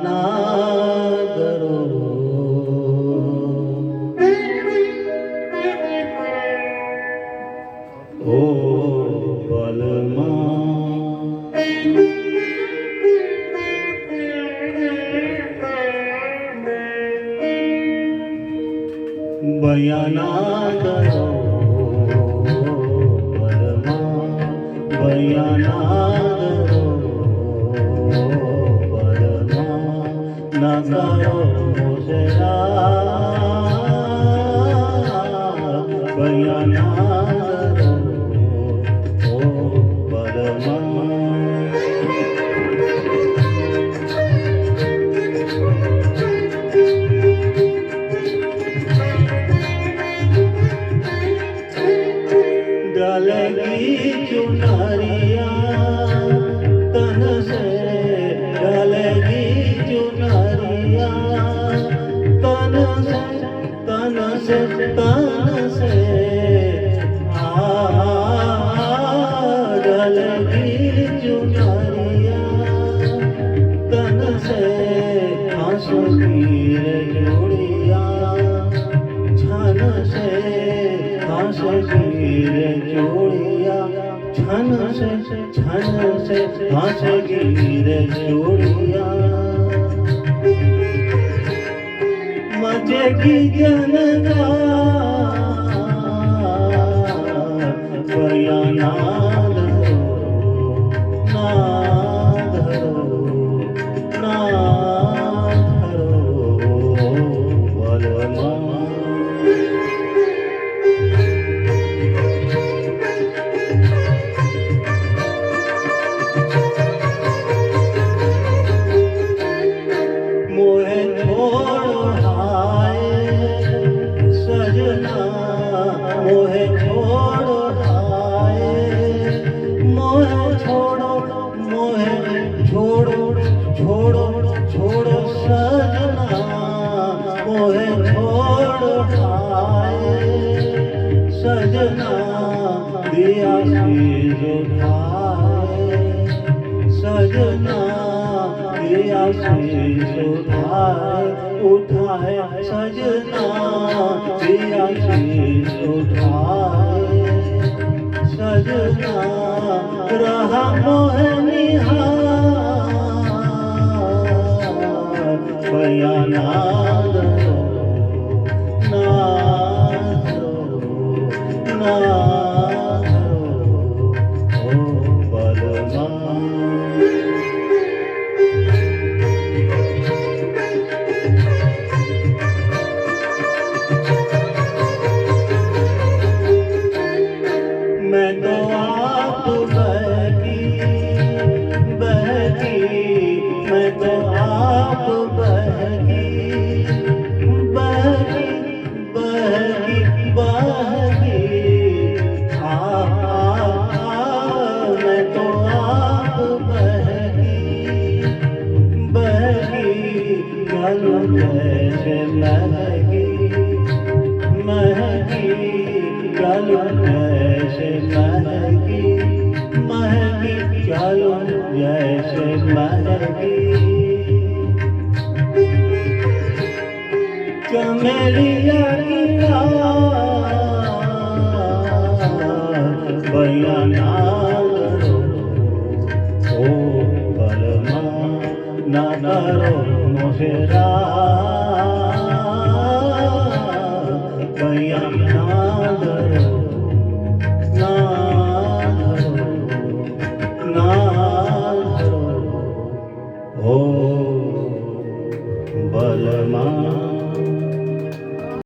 નાદરો ઓ બલમાં બયાના દરો બલમાં બયાના નકારો મોસરા બયાના ઓ બલમાં डालेगी चुनरिया तन से डालेगी चुनरिया तन से डालेगी चुनरिया तन से आंसू की जोड़िया छन से आंसू की जोड़िया छन से आंसू की जोड़िया मचेगी जनता बयाना मोहे छोड़ो हाय सजना मोहे छोड़ो हाय मोहे छोड़ो छोड़ो सजना मोहे छोड़ो हाय सजना दिया शीश उठाए सजना दिया शीश उठाए सजना दिया शीश उठाए सजना रहा मोहे निहार बयाना दरो ना ओ बलमा मैं तो आप बहकी मैं तो आप बहकी मैं तो आप बहकी गलू जैसे महकी गलू जैसे महकी गलू जैसे महकी चमेलिया की बयाना ओ बलमा ना करो मोसेरा बयाना दरो ना धरो ओ बलमा।